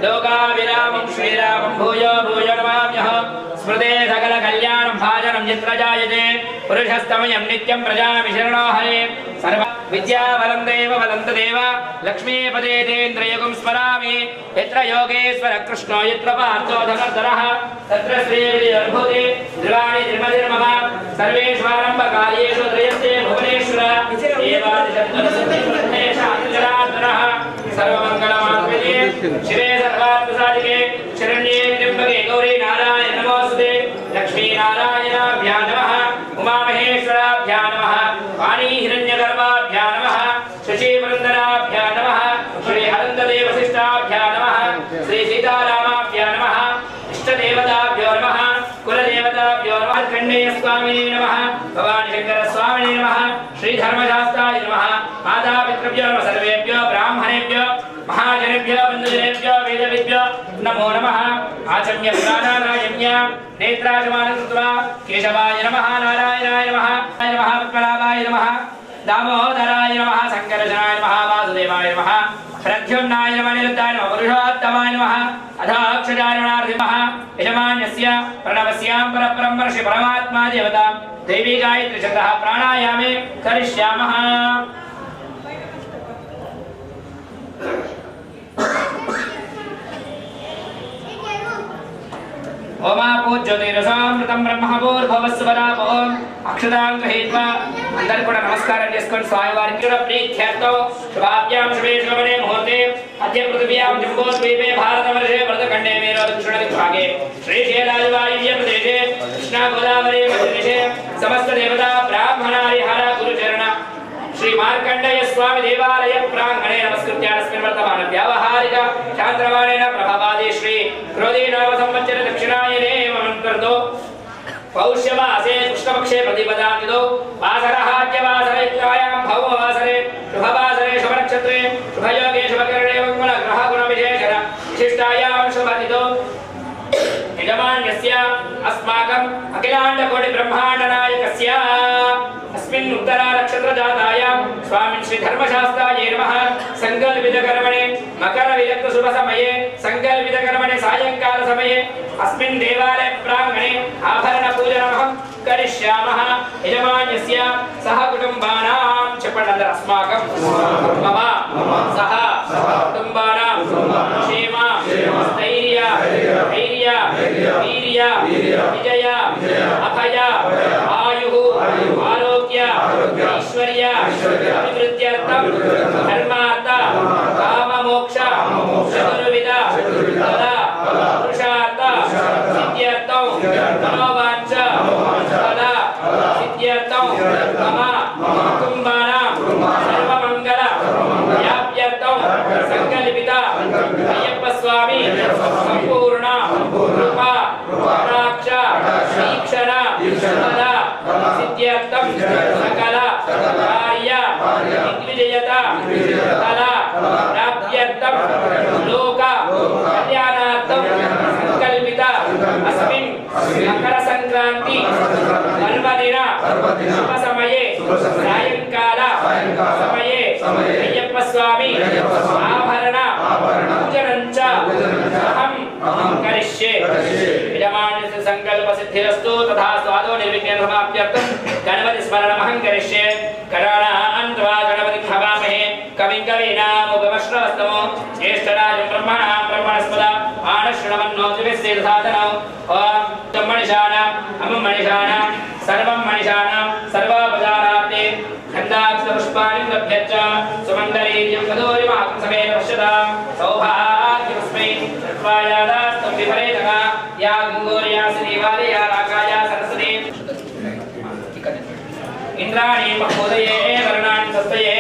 लोकाभिरामं श्रीरामं भूयो भूयो नमाम्यः स्मृते सकल कल्याणं भाजनं यत्र जायते पुरुषस्तमयं नित्यं प्रजामि शरणो हरे सर्व विद्यावलं देव वदन्तदेव लक्ष्मीपदे तेन्द्रयुगं स्मरामि यत्र योगेश्वर कृष्णो यत्र पार्थो धनुर्धरः तत्र श्रीविद्युर्भूति द्रवाणि निर्मधिर्मम सर्वेष्वारम्भकार्येषु त्रयस्ते भुवनेश्वर देवादिशब्दः सर्वमङ्गलमाङ्गल्ये शिवे सर्वार्थसाधिके शरण्ये त्र्यम्बके गौरी नारायण नमोऽस्तुते लक्ष्मी नारायणाभ्यां नमः उमामहेश्वराभ्यां नमः वाणी हिरण्यगर्भाभ्यां नमः शशीपुरन्दराभ्यां नमः श्री अनन्तदेवशिष्टाभ्यां नमः श्री सीतारामाभ्यां नमः इष्टदेवताभ्यो नमः कुलदेवताभ्यो नमः कण्डेयस्वामिने नमः भवानीशङ्करस्वामिने नमः श्रीधर्मशास्त्राय नमः मातापितृभ्यो नमः सर्वेभ्यो ब्राह्मणेभ्यो महाजनेभ्यो बन्धुजनेभ्यो वेदविद्भ्यो नमो नमः आचम्य पुराणानायम्य नेत्राजमानं कृत्वा केशवाय नमः नारायणाय नमः पद्मनाभाय नमः दामोदराय नमः शङ्करजनाय नमः वासुदेवाय नमः प्रद्युम्नाय नमः निरुद्धाय नमः पुरुषोत्तमाय नमः अधाक्षराय नमः यजमान्यस्य प्रणवस्यां परब्रह्म ऋषि परमात्मा देवता देवी गायत्री छन्दः प्राणायामे करिष्यामः। ओमा पूज्योतिरसामृतं ब्रह्मभूर्भुवस्वराम ओम अक्षतां गृहीत्वा अंदर కూడా నమస్కారం చేసుకొని స్వామివారికి ప్రీత్యర్థం శుభాభ్యాం శుభే శుభనే ముహూర్తే అద్య పృథివ్యాం జంబోద్వీపే భారతవర్షే భరతఖండే మేరో దక్షిణ దిక్భాగే శ్రీశైలవాయువ్య ప్రదేశే కృష్ణా గోదావరి మధ్యదేశే సమస్త దేవతా బ్రాహ్మణారి హర గురుచరణ श्री मार्कंडेय स्वामी देवालय प्रांगणे नमस्कृत्यास्मिन् वर्तमान व्यावहारिक चांद्रमाणेन प्रभावादि श्री क्रोधी नाम संवत्सर दक्षिणायने मन्त्रदो पौष्यमासे कृष्णपक्षे प्रतिपदानिदो वासरहाद्यवासरयुक्तायां भौमवासरे शुभवासरे शुभनक्षत्रे शुभयोगे शुभकरणे मंगलग्रह गुणविशेषण विशिष्टायां शुभनिदो यजमान्यस्य अस्माकं अखिलाण्डकोटि ब्रह्माण्डनायकस्य अस्मिन् उत्तरा नक्षत्र जातायां स्वामिन् श्री धर्मशास्त्राय नमः संकल्पित कर्मणे मकर विलग्न शुभ समये संकल्पित कर्मणे सायंकाल समये अस्मिन् देवालय प्रांगणे आभरण पूजनमहं करिष्यामः यजमान्यस्य सह कुटुम्बानां चपण्डल अस्माकं मम सह कुटुम्बानां क्षेम स्थैर्य धैर्य वीर्य विजय अभय आयुः आरोग्य ऐश्वर्य अभिवृद्ध्यर्थं धर्मार्थ काम मोक्ष चतुर्विध फल पुरुषार्थ सिद्ध्यर्थं मनोवाञ्छ फल सिद्ध्यर्थं मम कुटुम्बानां सर्वमङ्गल व्याप्त्यर्थं संकल्पित अय्यप्प स्वामी संपूर्ण कृपा कटाक्ष वीक्षण फल सिद्ध्यर्थं सकल कार्य दिग्विजयता फल प्राप्त्यर्थं लोक कल्याणार्थं संकल्पित अस्मिन् मकर संक्रांति पर्वदिन शुभ समये सायंकाल समये अय्यप्प स्वामी आभरण पूजनं च अहं करिष्ये यजमानस्य संकल्प सिद्धिरस्तु तथा स्वादो निर्विघ्नेन समाप्त्यर्थं गणपति स्मरणमहं करिष्ये कराणान्त्वा गणपति भवामहे कविं कवीनामुपमश्रवस्तमो ज्येष्ठराजं ब्रह्मणां ब्रह्मणस्पदा आनश्रवन्नो दिव्यसेदसादनौ ओम तम्मणिशानां अम्मणिशानां सर्वं मणिशानां सर्वोपचारार्थे गन्धाक्षपुष्पाणि लभ्यच्च सुमङ्गलीर्यं कदोरिमाकं समेत पश्यतां सौभाग्यमस्मै सर्वायादास्तं विपरेतः या गङ्गोर्या श्रीवाले या राकाया सरस्वती इंद्राणी महोदये वर्णानि तस्मये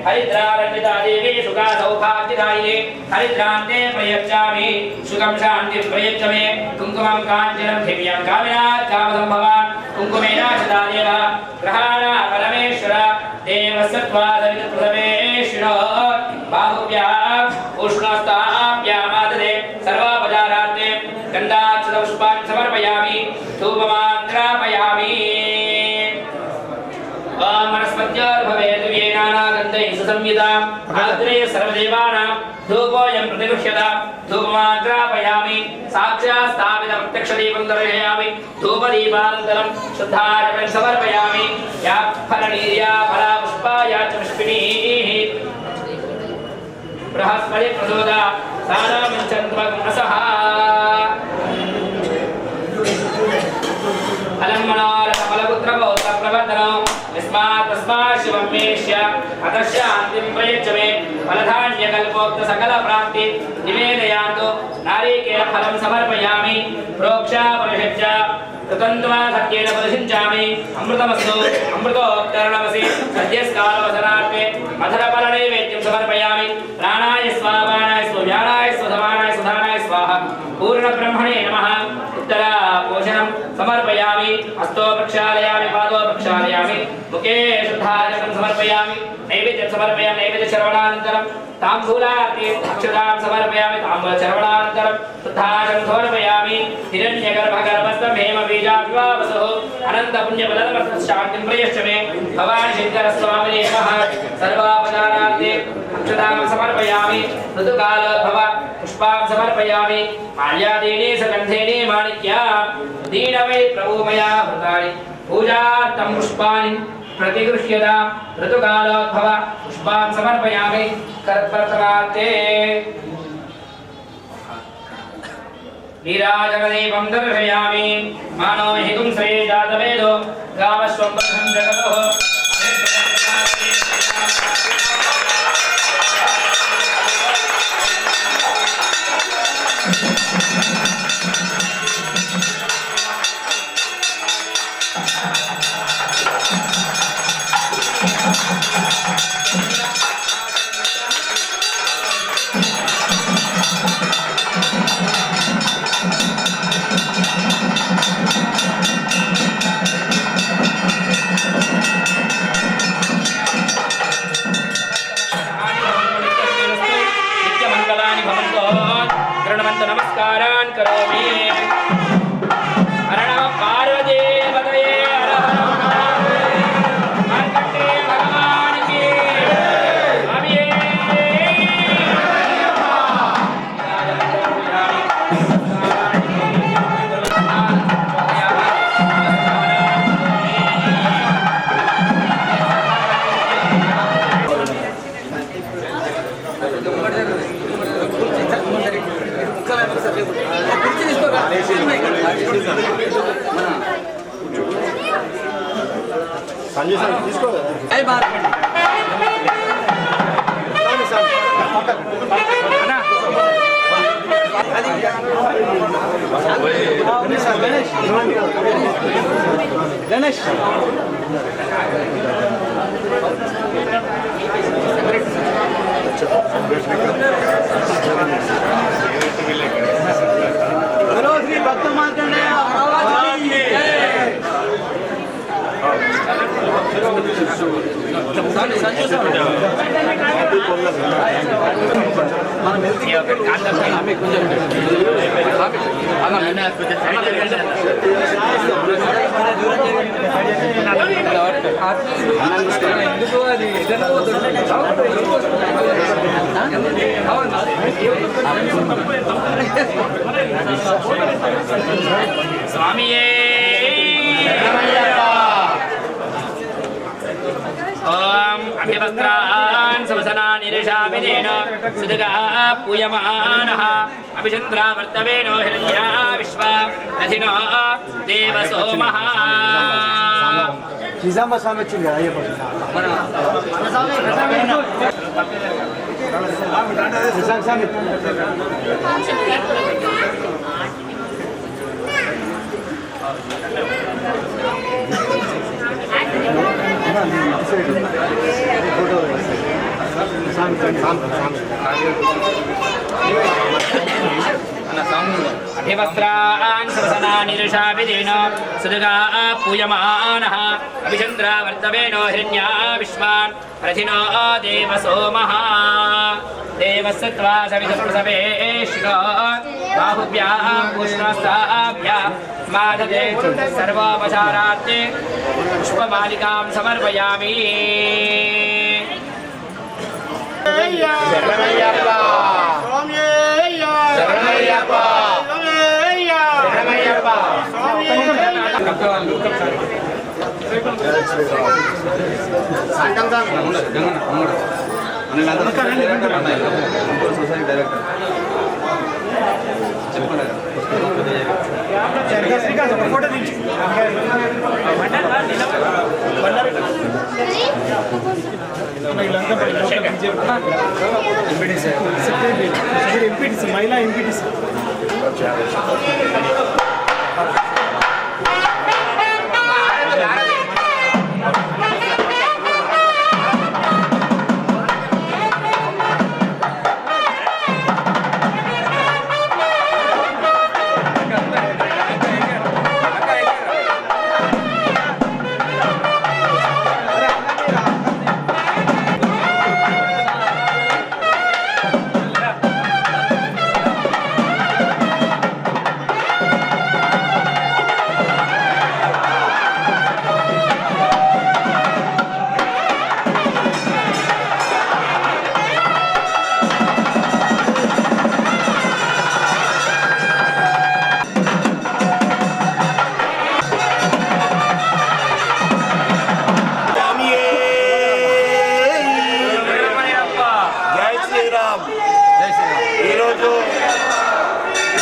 हरिद्रारण्यता देवी सुखा सौभाग्यदायिने हरिद्रान्ते प्रयच्छामि सुखं शान्तिं प्रयच्छ मे कुङ्कुमं काञ्चनं दिव्यं कामिनात् कामसम्भवान् कुङ्कुमेन सदा देव ग्रहाणा परमेश्वर देवसत्त्वादविदप्रथमेश्वरो बाहुभ्याम् उष्णस्ताभ्यामाददे सर्वोपचारार्थे गन्धाक्षतपुष्पाणि समर्पयामि धूपमाग्रापयामि मनस्पत्यार्भवेद्विनानागन्धैः सुसंयुताम् आग्रे सर्वदेवानां धूपोऽयं प्रतिगृह्यतां धूपमाग्रापयामि साक्षात् स्थापितं प्रत्यक्षदीपं दर्शयामि धूपदीपानन्तरं शुद्धाचमनं समर्पयामि या फलनीर्या फला पुष्पाया च पुष्पिणीः बृहस्पति प्रचोदा सारामञ्चन्द्वग्नसः अलम्मनालकमलपुत्रपौत्रप्रवर्धनो यस्मात् तस्मात् शिवं मेष्य अतः शान्तिं प्रयच्छ मे फलधान्यकल्पोक्त सकलप्राप्ति निवेदयान्तु नारिकेलफलं समर्पयामि प्रोक्षा परिषज्य कृतन्त्वा सत्येन परिषिञ्चामि अमृतमस्तु अमृतोत्तरणमसि सद्यस्कालवसनार्थे मधुरफलनैवेद्यं समर्पयामि प्राणाय स्वाहा पानाय स्वाहा व्यानाय स्वाहा समानाय सुधानाय स्वाहा पूर्णब्रह्मणे नमः उत्तरा पोषणं समर्पयामि हस्तो प्रक्षालयामि पादो प्रक्षालयामि मुखे शुद्धाचमनं समर्पयामि नैवेद्यं समर्पयामि नैवेद्यश्रवणानन्तरं ताम्बूलार्थे अक्षतां समर्पयामि ताम्बूलश्रवणानन्तरं शुद्धाचमनं समर्पयामि हिरण्यगर्भगर्भस्थं हेमबीजाविवावसुः अनन्तपुण्यफलदमस्तु शान्तिं प्रयच्छ मे भवान् शङ्करस्वामिने नमः सर्वापचारार्थे अक्षतां समर्पयामि ऋतुकालोद्भव पुष्पां समर्पयामि माल्यादीनि सगन्धेनि माणिक्या दीनवै प्रभुमया भृतानि पूजार्थं पुष्पाणि प्रतिगृह्यतां ऋतुकालोद्भव पुष्पां समर्पयामि कर्तनार्थे नीराजनदीपं दर्शयामि मानो हितुं श्रेजातवेदो गावस्वं वर्षं जगतः नमस्कारान् करोमि हर नमः पार्वती पतये हर हर मार्कण्डेय भगवान की स्वामिये సంజయ్ సార్ తీసుకోవాలి గణేష్ శ్రీ భక్త మార్కండేయ स्वामिये ओम अभिवस्त्रान् सुवसनानि निशामिदेन सुदगा पूयमानः अभिचन्द्रावर्तवेनो हिरण्या विश्वा रथिनो देवसोमः నిజామా స్వామి వచ్చింది కదా అయ్యప్ప స్వామి अभिवस्त्रान् सुवसनानि निशामिदेन सुदगा पूयमानः अभिचन्द्रावर्तवेनो हिरण्या विश्वान् रथिनो देवसोमः देवस्त्वा सवितुर्सवेश्नो बाहुभ्याः पूष्णस्ताभ्यां मादते सर्वोपचारार्थे पुष्पमालिकां समर्पयामि శరణమయ్యప్ప శరణమయ్యప్ప శరణమయ్యప్ప సొసైటీ డైరెక్టర్ ఫోటో తీసి ఎంపీటీసీ మహిళా ఎంపీటీసీ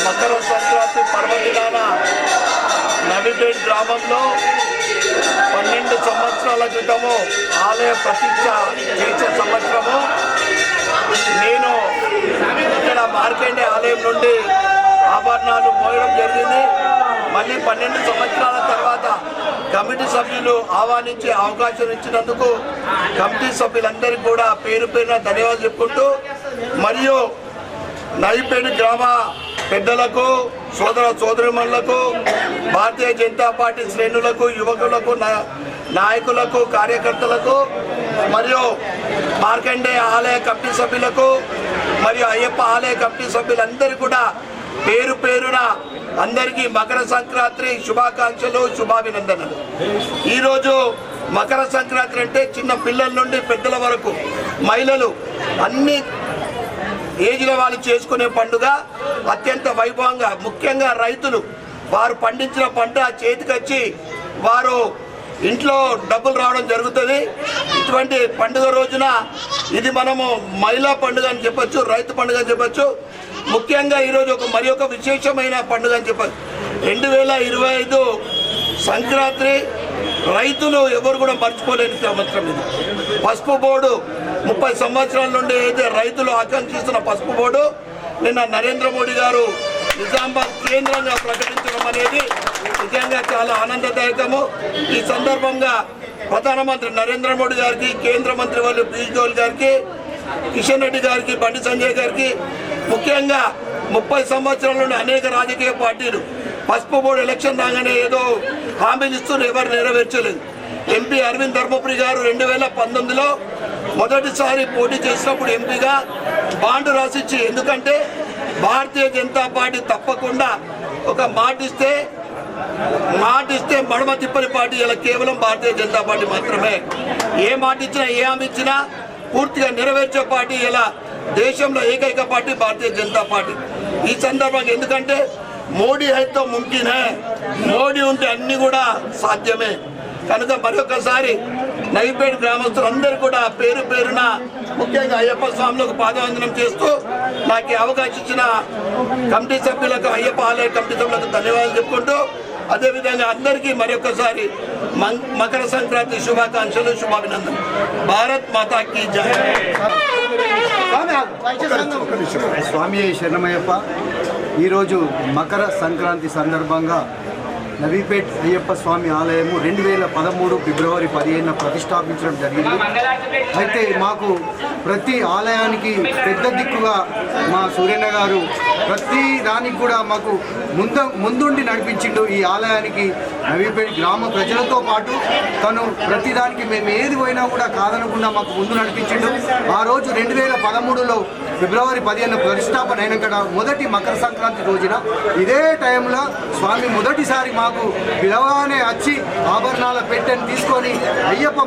మకర సంక్రాంతి పర్వదినాన నవిపేట్ గ్రామంలో 12 సంవత్సరాల క్రితము ఆలయ ప్రతిష్ఠ చేసే సంవత్సరము నేను ఇక్కడ మార్కండే ఆలయం నుండి ఆభరణాలు మోయడం జరిగింది. మళ్ళీ 12 సంవత్సరాల తర్వాత కమిటీ సభ్యులు ఆహ్వానించే అవకాశం ఇచ్చినందుకు కమిటీ సభ్యులందరికీ కూడా పేరు పేరున ధన్యవాదాలు చెప్పుకుంటూ, మరియు నవిపేట గ్రామ పెద్దలకు, సోదరులకు, భారతీయ జనతా పార్టీ శ్రేణులకు, యువకులకు, నాయకులకు, కార్యకర్తలకు, మరియు మార్కండే ఆలయ కమిటీ సభ్యులకు, మరియు అయ్యప్ప ఆలయ కమిటీ సభ్యులందరూ కూడా పేరు పేరున అందరికీ మకర సంక్రాంతి శుభాకాంక్షలు, శుభాభినందనలు. ఈరోజు మకర సంక్రాంతి అంటే చిన్న పిల్లల నుండి పెద్దల వరకు, మహిళలు, అన్ని ఏజ్ల వాళ్ళు చేసుకునే పండుగ. అత్యంత వైభవంగా, ముఖ్యంగా రైతులు వారు పండించిన పంట చేతికొచ్చి వారు ఇంట్లో డబ్బులు రావడం జరుగుతుంది. ఇటువంటి పండుగ రోజున ఇది మనము మహిళా పండుగ అని చెప్పొచ్చు, రైతు పండుగ అని చెప్పొచ్చు. ముఖ్యంగా ఈరోజు మరి ఒక విశేషమైన పండుగ అని చెప్పచ్చు. 2025 సంక్రాంతి రైతులు ఎవరు కూడా మర్చిపోలేని సంవత్సరం ఇది. పసుపు బోర్డు 30 సంవత్సరాల నుండి అయితే రైతులు ఆకాంక్షిస్తున్న పసుపు బోర్డు నిన్న నరేంద్ర మోడీ గారు నిజామాబాద్ కేంద్రంగా ప్రకటించడం అనేది నిజంగా చాలా ఆనందదాయకము. ఈ సందర్భంగా ప్రధానమంత్రి నరేంద్ర మోడీ గారికి, కేంద్ర మంత్రి వాళ్ళు పీయూష్ గోయల్ గారికి, కిషన్ రెడ్డి గారికి, బండి సంజయ్ గారికి, ముఖ్యంగా 30 సంవత్సరాల నుండి అనేక రాజకీయ పార్టీలు పసుపు బోర్డు ఎలక్షన్ రాగానే ఏదో హామీలు ఇస్తూ ఎవరు నెరవేర్చలేదు. ఎంపీ అరవింద్ ధర్మపురి గారు 2019లో మొదటిసారి పోటీ చేసినప్పుడు ఎంపీగా బాండ్ రాసిచ్చి, ఎందుకంటే భారతీయ జనతా పార్టీ తప్పకుండా ఒక మాటిస్తే మడమ తిప్పని పార్టీ ఇలా కేవలం భారతీయ జనతా పార్టీ మాత్రమే. ఏ మాట ఇచ్చినా, ఏ హామీ ఇచ్చినా పూర్తిగా నెరవేర్చే పార్టీ ఇలా దేశంలో ఏకైక పార్టీ భారతీయ జనతా పార్టీ. ఈ సందర్భంగా ఎందుకంటే మోడీ హైతో ముంకినే, మోడీ ఉంటే అన్ని కూడా సాధ్యమే. కనుక మరొకసారి నవిపేట గ్రామస్తులందరూ కూడా పేరు పేరున ముఖ్యంగా అయ్యప్ప స్వాములకు పాదవందనం చేస్తూ నాకు అవకాశం ఇచ్చిన కమిటీ సభ్యులకు, అయ్యప్ప ఆలయ కమిటీ సభ్యులకు ధన్యవాదాలు చెప్పుకుంటూ, అదేవిధంగా అందరికీ మరొకసారి మకర సంక్రాంతి శుభాకాంక్షలు, శుభాభినందనలు. భారత్ మాతాకి జై. స్వామి శరణమయ్యప్ప. ఈరోజు మకర సంక్రాంతి సందర్భంగా నవీపేట్ అయ్యప్ప స్వామి ఆలయము 2013 ఫిబ్రవరి 15న ప్రతిష్టాపించడం జరిగింది. అయితే మాకు ప్రతి ఆలయానికి పెద్ద దిక్కుగా మా సూర్యన్న గారు ప్రతి దానికి కూడా మాకు ముందుండి నడిపించిండు. ఈ ఆలయానికి నవీపేట్ గ్రామ ప్రజలతో పాటు తను ప్రతిదానికి మేము ఏది పోయినా కూడా కాదనకుండా మాకు ముందు నడిపించిండు. ఆ రోజు 2013లో ఫిబ్రవరి 15న ప్రతిష్టాపన అయినాక మొదటి మకర సంక్రాంతి రోజున ఇదే టైంలో స్వామి మొదటిసారి మాకు పిలవగానే వచ్చి ఆభరణాల పెట్టెని తీసుకొని అయ్యప్ప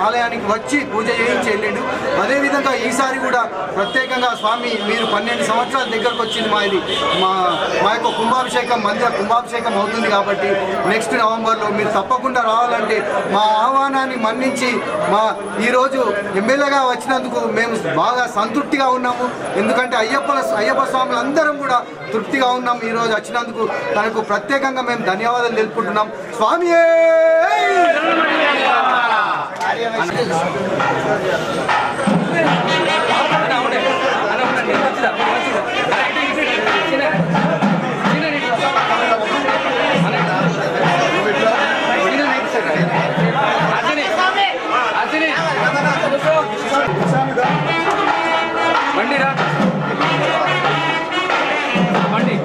ఆలయానికి వచ్చి పూజ చేయించి వెళ్ళిండు. అదేవిధంగా ఈసారి కూడా ప్రత్యేకంగా స్వామి మీరు 12 సంవత్సరాల దగ్గరకు వచ్చింది మా యొక్క కుంభాభిషేకం, మందిర కుంభాభిషేకం అవుతుంది కాబట్టి నెక్స్ట్ నవంబర్లో మీరు తప్పకుండా రావాలంటే మా ఆహ్వానాన్ని మన్నించి ఈరోజు ఎమ్మెల్యేగా వచ్చినందుకు మేము బాగా సంతృప్తిగా ఉన్నాము. ఎందుకంటే అయ్యప్ప స్వాములు అందరం కూడా తృప్తిగా ఉన్నాం. ఈరోజు వచ్చినందుకు తనకు ప్రత్యేకంగా మేము ధన్యవాదాలు తెలుపుకుంటున్నాం. స్వామి బండి